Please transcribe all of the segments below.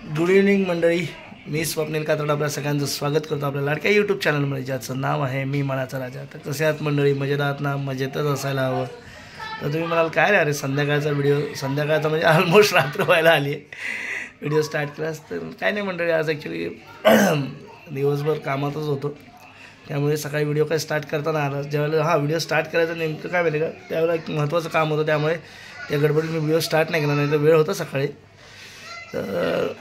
Good evening मंडळी, मी स्वप्नील कात्रड आपल्या सगळ्यांचं स्वागत करतो आपल्या लाडक्या यूट्यूब चॅनलमध्ये, ज्याचं नाव आहे मी मनाचा राजा. तर कसे आहात मंडळी? मजेत आहात ना? मजेतच असायला हवं. तर तुम्ही म्हणाल काय रे अरे संध्याकाळचा व्हिडिओ, संध्याकाळचा म्हणजे ऑलमोस्ट रात्र व्हायला आली आहे, व्हिडिओ स्टार्ट केलास. तर काय नाही मंडळी, आज ॲक्च्युली दिवसभर कामातच होतो, त्यामुळे सकाळी व्हिडिओ काय स्टार्ट करताना आला. ज्यावेळेला व्हिडिओ स्टार्ट करायचं नेमकं काय माहिती का, त्यावेळेला एक महत्त्वाचं काम होतं, त्यामुळे त्या गडबडीत मी व्हिडिओ स्टार्ट नाही केला, नाही तर वेळ होता सकाळी. तर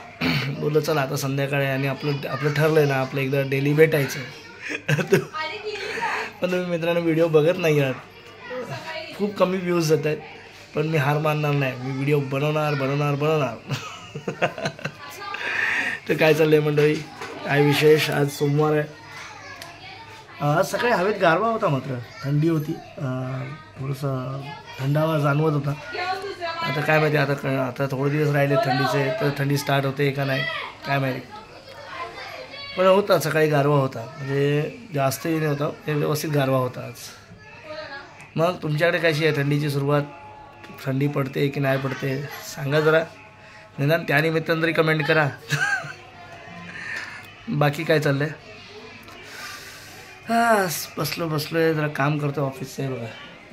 बोललं चला आता संध्याकाळी आणि आपलं ठरलं आहे ना आपलं एकदा डेली भेटायचं. पण तुम्ही मित्रांनो व्हिडिओ बघत नाही आहात, खूप कमी व्ह्यूज जात आहेत, पण मी हार मानणार नाही, मी व्हिडिओ बनवणार. तर काय चाललं आहे मंडळी, काय विशेष? आज सोमवार आहे. आज सकाळी हवेत गारवा होता, मात्र थंडी होती, थोडंसं थंडावा जाणवत होता. आता काय माहिती, आता थोडे दिवस राहिले थंडीचे, तर थंडी स्टार्ट होते का नाही काय माहिती. पण होता सकाळी गारवा होता, म्हणजे जास्तही नव्हता, व्यवस्थित गारवा होता आज. मग तुमच्याकडे कशी आहे थंडीची सुरुवात? थंडी पडते की नाही पडते सांगा जरा, निदान त्यानिमित्तानं तरी कमेंट करा. बाकी काय चाललं आहे? बसलो आहे, जरा काम करतो ऑफिसचं आहे बघा,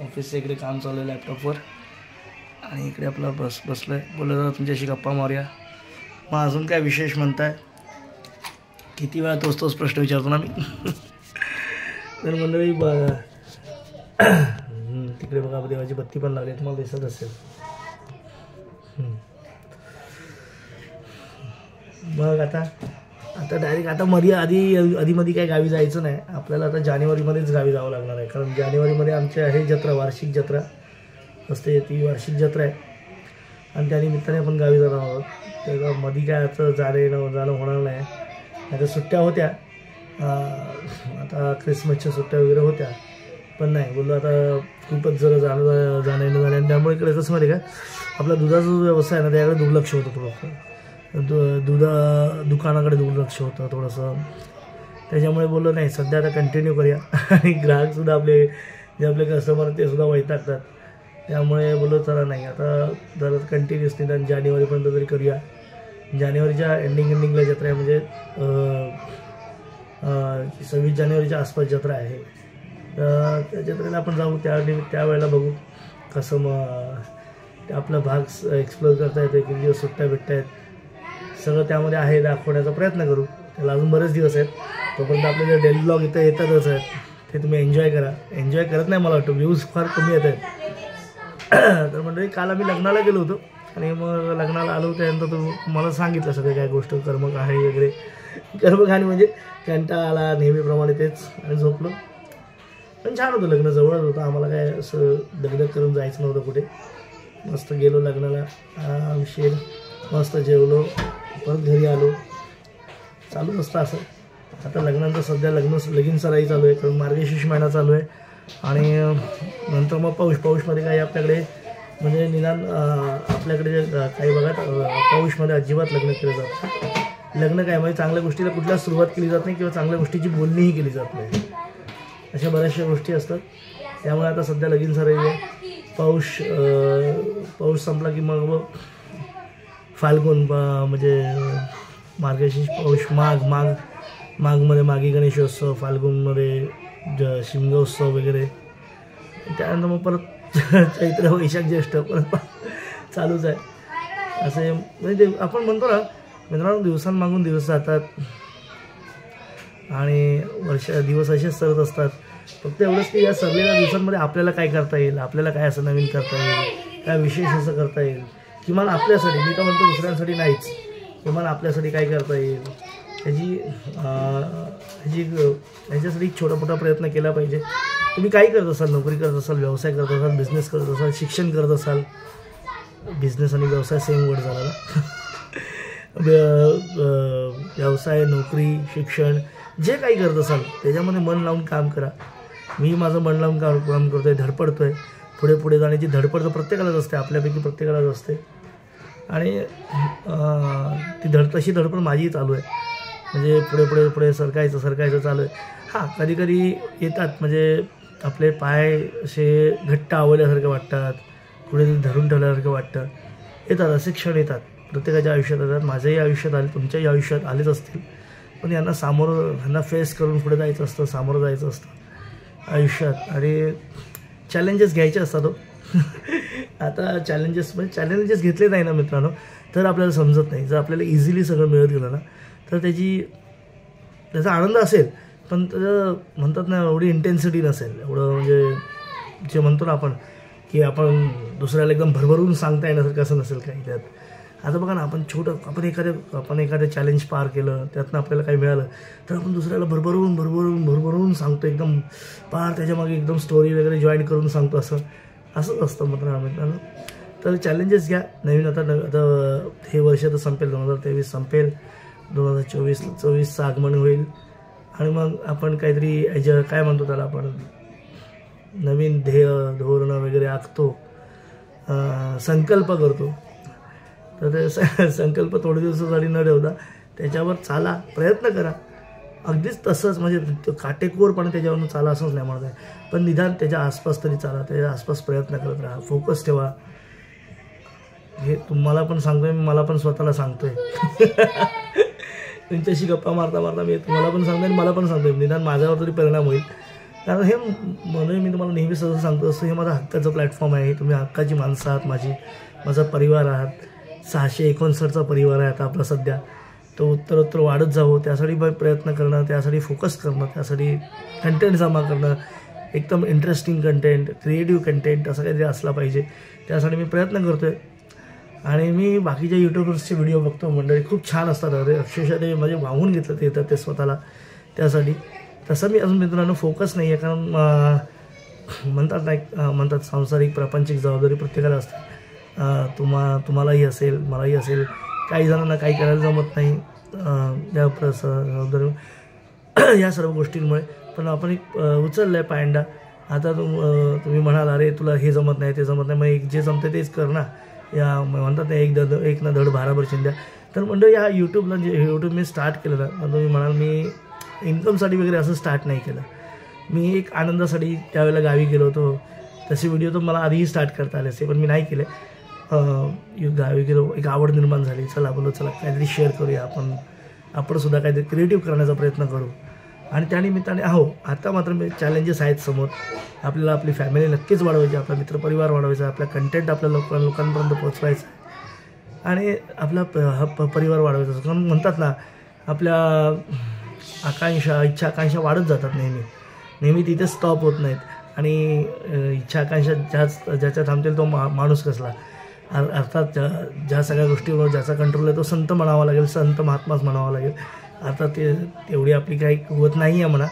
ऑफिसचं इकडे काम चालू आहे लॅपटॉपवर, आणि इकडे आपला बसलो आहे. बोललं जरा तुमच्याशी गप्पा मारूया. मग अजून काय विशेष म्हणताय? किती वेळा तोच प्रश्न विचारतो ना मी. तर मंडळी तिकडे बघा देवाची बत्ती पण लागली, तुम्हाला दिसत असेल. मग आता डायरेक्ट आता आधी काही गावी जायचं नाही आपल्याला. आता जानेवारीमध्येच गावी जावं लागणार आहे, कारण जानेवारीमध्ये आमची आहे जत्रा, वार्षिक जत्रा असते, ती वार्षिक जत्रा आहे, आणि त्यानिमित्ताने आपण गावी जाणार आहोत. तेव्हा मध्ये काय आता जाणं होणार नाही. आता सुट्ट्या होत्या, आता ख्रिसमसच्या सुट्ट्या वगैरे होत्या, पण नाही बोललो आता खूपच जरा जाणं झालं, आणि त्यामुळे इकडे कसं माहिती का, आपला दुधाचा जो व्यवसाय आहे ना त्याकडे दुर्लक्ष होतं, थोडंसं दुकानाकडे दुर्लक्ष होतं थोडंसं. त्याच्यामुळे बोललो नाही सध्या आता कंटिन्यू करूया. आणि ग्राहकसुद्धा जे आपले कस्टमर ते सुद्धा वैतागतात, त्यामुळे बोललो चला नाही आता जरा कंटिन्युअसली निदान जानेवारीपर्यंत तरी करूया. जानेवारीच्या एंडिंगला जत्रा आहे, म्हणजे 26 जानेवारीच्या आसपास जत्रा आहे. तर त्या जत्रेला आपण जाऊ, त्यावेळेला बघू कसं मग आपला भाग एक्सप्लोर करता येतो. किती दिवस सुट्ट्या भेटत आहेत सगळं त्यामध्ये आहे, दाखवण्याचा प्रयत्न करू. त्याला अजून बरेच दिवस आहेत, तोपर्यंत आपले जे डेली ब्लॉग इथं येतातच आहेत, ते तुम्ही एन्जॉय करा. एन्जॉय करत नाही मला वाटतं, व्ह्यूज फार कमी येत आहेत. तर म्हणजे काल आम्ही लग्नाला गेलो होतो, आणि मग लग्नाला आलो त्यानंतर मला सांगितलं सगळं काय गोष्ट कर्मकहाणी वगैरे. कर्मकहाणी म्हणजे कंटाळा आला नेहमीप्रमाणे तेच, आणि झोपलो. पण छान होतं, लग्न जवळच होतं, आम्हाला काय असं दगदग करून जायचं नव्हतं कुठे. मस्त गेलो लग्नाला, आरामशीर मस्त जेवलो, परत घरी आलो, चालूच असतं असं. आता लग्नानंतर सध्या लगीन सराई चालू आहे, कारण मार्गशीर्ष महिना चालू आहे, आणि नंतर मग पौषमध्ये काही आपल्याकडे म्हणजे निदान आपल्याकडे जे काही भागात पौषमध्ये अजिबात लग्न केलं जातं. लग्न काय म्हणजे चांगल्या गोष्टीला कुठल्याच सुरुवात केली जात नाही, किंवा चांगल्या गोष्टीची बोलणीही केली जात नाही, अशा बऱ्याचशा गोष्टी असतात. त्यामुळे आता सध्या लगीन सराई आहे. पौष संपला की मग फाल्गुन, म्हणजे मार्गशीर्ष, पौष, माघमध्ये माघी गणेशोत्सव, फाल्गुनमध्ये शिमगोत्सव वगैरे, त्यानंतर मग परत चैत्र, वैशाख, ज्येष्ठ परत चालूच आहे. असे म्हणजे आपण म्हणतो ना मित्रांनो, दिवसांमागून दिवस जातात, आणि दिवस असेच सरत असतात. फक्त एवढंच की या सरलेल्या दिवसांमध्ये आपल्याला काय करता येईल, आपल्याला काय असं नवीन करता येईल, काय विशेष असं करता येईल, किमान आपल्यासाठी, मी तर म्हणतो दुसऱ्यांसाठी नाहीच, किमान आपल्यासाठी काय करता येईल ह्याच्यासाठी छोटा प्रयत्न केला पाहिजे. तुम्ही काही करत असाल, नोकरी करत असाल, व्यवसाय करत असाल, बिझनेस करत असाल, शिक्षण करत असाल, बिझनेस आणि व्यवसाय सेम वर्ड झाला ना. व्यवसाय, नोकरी, शिक्षण जे काही करत असाल त्याच्यामध्ये मन लावून काम करा. मी माझं मन लावून काम करतो आहे, धडपडतो आहे. पुढे जाण्याची धडपड तर प्रत्येकालाच असते, आपल्यापैकी प्रत्येकालाच असते, आणि तशी धडपड माझीही चालू आहे. म्हणजे पुढे सरकायचं चालू आहे. कधी येतात, म्हणजे आपले पाय असे घट्ट आवडल्यासारखे वाटतात, पुढे धरून ठेवल्यासारखं वाटतं, येतात असे क्षण येतात. प्रत्येकाच्या आयुष्यात येतात, माझ्याही आयुष्यात आले, तुमच्याही आयुष्यात आलेच असतील. पण ह्यांना फेस करून पुढे जायचं असतं, सामोरं जायचं असतं आयुष्यात आणि चॅलेंजेस घ्यायचे असतात. आता चॅलेंजेस घेतले नाही ना मित्रांनो तर आपल्याला समजत नाही. जर आपल्याला इझिली सगळं मिळत गेलं ना तर त्याचा आनंद असेल, पण त्याचं म्हणतात ना एवढी इंटेन्सिटी नसेल, एवढं म्हणजे जे म्हणतो ना आपण की आपण दुसऱ्याला एकदम भरभरून सांगता येण्यासारखं असं नसेल काही त्यात. आता बघा ना, आपण एखादं चॅलेंज पार केलं, त्यातनं आपल्याला काही मिळालं तर आपण दुसऱ्याला भरभरून सांगतो, एकदम पार त्याच्यामागे एकदम स्टोरी वगैरे जॉईन करून सांगतो. असंच असतं मित्रांनो. तर चॅलेंजेस घ्या नवीन. आता हे वर्ष तर संपेल, 2023 संपेल, 2024चं आगमन होईल आणि मग आपण काहीतरी काय म्हणतो त्याला, आपण नवीन ध्येय धोरणं वगैरे आखतो, संकल्प करतो. तर ते संकल्प थोडे दिवसासाठी न ठेवता त्याच्यावर चाला, प्रयत्न करा. अगदीच तसंच म्हणजे काटेकोरपणे त्याच्यावरून चाला असंच नाही म्हणत आहे, पण निदान त्याच्या आसपास तरी चाला, त्याच्या आसपास प्रयत्न करत राहा, फोकस ठेवा. हे तुम्हाला पण सांगतोय, मला पण स्वतःला सांगतोय. तुमच्याशी गप्पा मारता मी तुम्हाला पण सांगतोय आणि मला पण सांगतोय, निदान माझ्यावर तरी परिणाम होईल. कारण हे म्हणून मी तुम्हाला नेहमी सहज सांगतो असतो, हे माझा हक्काचं प्लॅटफॉर्म आहे. तुम्ही हक्काची माणसं आहात, माझा परिवार आहात. 659चा परिवार आहे आता आपला सध्या. तो उत्तरोत्तर वाढत जावं त्यासाठी प्रयत्न करणं, त्यासाठी फोकस करणं, त्यासाठी कंटेंट जमा करणं, एकदम इंटरेस्टिंग कंटेंट, क्रिएटिव्ह कंटेंट असं काहीतरी असला पाहिजे, त्यासाठी मी प्रयत्न करतो आहे. आणि मी बाकीच्या यूट्यूबर्सचे व्हिडिओ बघतो मंडळी, खूप छान असतात. अरे अक्षरशः ते म्हणजे वाहून घेतलं ते येतात ते स्वतःला त्यासाठी. तसं मी अजून मित्रांनो फोकस नाही आहे, कारण म्हणतात सांसारिक प्रापंचिक जबाबदारी प्रत्येकाला असते. तुम्हालाही असेल, मलाही असेल, काही जणांना काही करायला जमत नाही या सर्व गोष्टींमुळे. पण आपण एक उचललं आहे पायंडा. आता तुम्ही म्हणाल अरे तुला हे जमत नाही, ते जमत नाही, मग जे जमतं तेच कर ना. या म्हणतात ना एक ना धड भाराभर चिंध्या. तर म्हणजे या यूट्यूब मी स्टार्ट केलं ना, तुम्ही म्हणाल मी इन्कमसाठी वगैरे असं स्टार्ट नाही केलं. मी एक आनंदासाठी त्यावेळेला गावी गेलो होतो. तसे व्हिडिओ तर मला आधीही स्टार्ट करता आले असते, पण मी नाही केले. गावी गेलो, एक आवड निर्माण झाली, चला काहीतरी शेअर करूया, आपण सुद्धा काहीतरी क्रिएटिव्ह करण्याचा प्रयत्न करू. आणि त्यानिमित्ताने आता मात्र चॅलेंजेस आहेत समोर. आपल्याला आपली फॅमिली नक्कीच वाढवायची, आपला मित्रपरिवार वाढवायचा, आपला कंटेंट आपल्या लोकांपर्यंत पोचवायचा आणि आपला परिवार वाढवायचा. कारण म्हणतात ना आपल्या इच्छा आकांक्षा वाढत जातात नेहमी तिथे स्टॉप होत नाहीत. आणि इच्छा आकांक्षा ज्याच्या थांबतील तो माणूस कसला. अर्थात ज्या सगळ्या गोष्टीवर ज्याचा कंट्रोल आहे तो संत म्हणावा लागेल, संत महात्माच म्हणावा लागेल. आता तेवढी आपली काही होत नाही आहे म्हणा,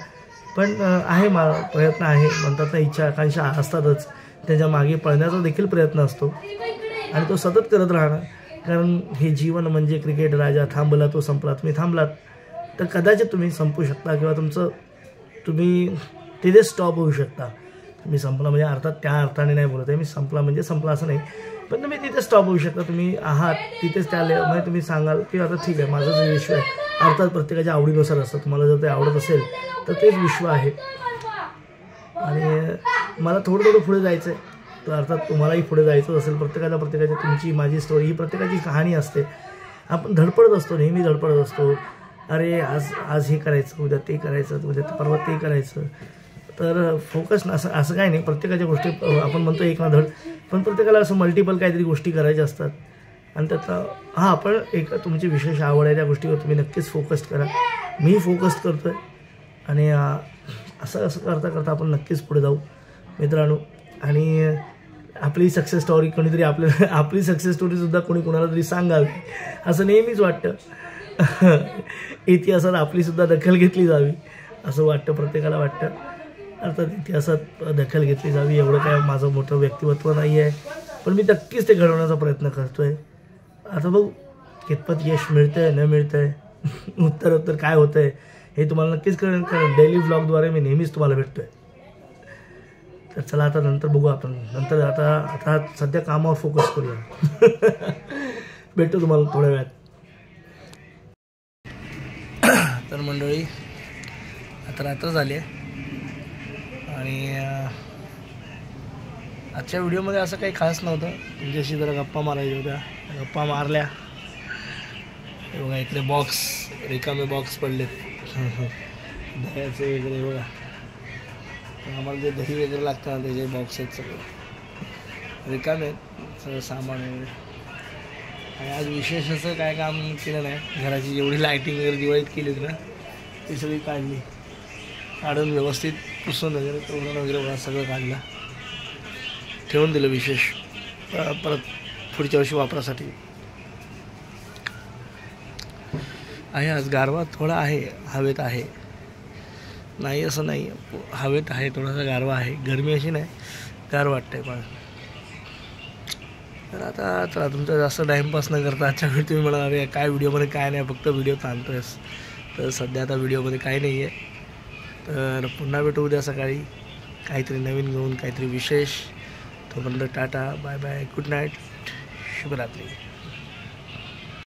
पण आहे प्रयत्न आहे. म्हणतात ना इच्छा आकांक्षा असतातच, त्याच्या मागे पळण्याचा देखील प्रयत्न असतो आणि तो सतत करत राहणार. कारण हे जीवन म्हणजे क्रिकेट राजा, थांबला तो संपला. तुम्ही थांबलात तर कदाचित तुम्ही संपू शकता किंवा तुम्ही तिथे स्टॉप होऊ शकता. तुम्ही संपला म्हणजे अर्थात त्या अर्थाने नाही बोलत आहे मी, संपला म्हणजे संपला असं नाही, पण तुम्ही तिथे स्टॉप होऊ शकता. तुम्ही आहात तिथेच म्हणजे तुम्ही सांगाल की आता ठीक आहे माझं जे विश्व आहे, अर्थात प्रत्येकाच्या आवडीनुसार असतं. तुम्हाला जर ते आवडत असेल तर तेच विश्व आहे. आणि मला थोडं पुढे जायचं आहे, तर अर्थात तुम्हालाही पुढे जायचं असेल. प्रत्येकाची तुमची माझी स्टोरी ही प्रत्येकाची कहाणी असते. आपण धडपडत असतो, नेहमी धडपडत असतो. अरे आज हे करायचं, उद्या ते करायचं, उद्या परवा ते करायचं. तर फोकस असं काही नाही. प्रत्येकाच्या गोष्टी आपण म्हणतो एक ना धड, पण प्रत्येकाला असं मल्टिपल काहीतरी गोष्टी करायच्या असतात. आणि त्याचा पण एक तुमची विशेष आवड आहे त्या गोष्टीवर तुम्ही नक्कीच फोकस करा. मी फोकस करतो आहे आणि असं करता आपण नक्कीच पुढे जाऊ मित्रांनो. आणि आपली सक्सेस स्टोरी कोणीतरी आपली सक्सेस स्टोरीसुद्धा कोणाला तरी सांगावी असं नेहमीच वाटतं. इतिहासात आपलीसुद्धा दखल घेतली जावी असं वाटतं, प्रत्येकाला वाटतं. अर्थात इतिहासात दखल घेतली जावी एवढं काय माझं मोठं व्यक्तिमत्व नाही आहे, पण मी नक्कीच ते घडवण्याचा प्रयत्न करतो आहे. आता बघू कितपत यश मिळतं आहे न मिळतं आहे, उत्तर काय होतं आहे हे तुम्हाला नक्कीच कळेल. कारण डेली व्लॉगद्वारे मी नेहमीच तुम्हाला भेटतो आहे. तर चला आता नंतर बघू आपण, नंतर आता सध्या कामावर फोकस करूया. भेटतो तुम्हाला थोड्या वेळात. तर मंडळी आता रात्र झाली आहे आणि आजच्या व्हिडिओमध्ये असं काही खास नव्हतं. तुमच्याशी जरा गप्पा मारायच्या होत्या, गप्पा मारल्या हे बघा इकडे बॉक्स, रिकामे बॉक्स पडलेत दह्याचे वगैरे बघा. आम्हाला जे दही वगैरे लागतं ना त्याचे बॉक्स आहेत सगळे रिकामे आहेत, सगळं सामान वगैरे. आणि आज विशेष असं काय काम केलं नाही. घराची जेवढी लायटिंग वगैरे दिवाळीत केली होती ना ती सगळी काढली, काढून व्यवस्थित पुसून वगैरे तोरण वगैरे बघा सगळं काढलं, ठेवून दिलं विशेष परत पुढच्या वर्षी वापरासाठी. आहे आज गारवा थोडा आहे, हवेत आहे, नाही असं नाही, हवेत आहे थोडासा गारवा आहे, गरमी अशी नाही, गार वाटतंय पण. तर आता चला तुमचा जास्त टाईमपास न करता आजच्या वेळी तुम्ही म्हणाल अरे काय व्हिडिओमध्ये काय नाही, फक्त व्हिडिओ ताणतोयस. तर सध्या आता व्हिडिओमध्ये काही नाही आहे. तर पुन्हा भेटू उद्या सकाळी काहीतरी नवीन घेऊन, काहीतरी विशेष. तोपर्यंत tata, bye bye, good night, शुभरात्री.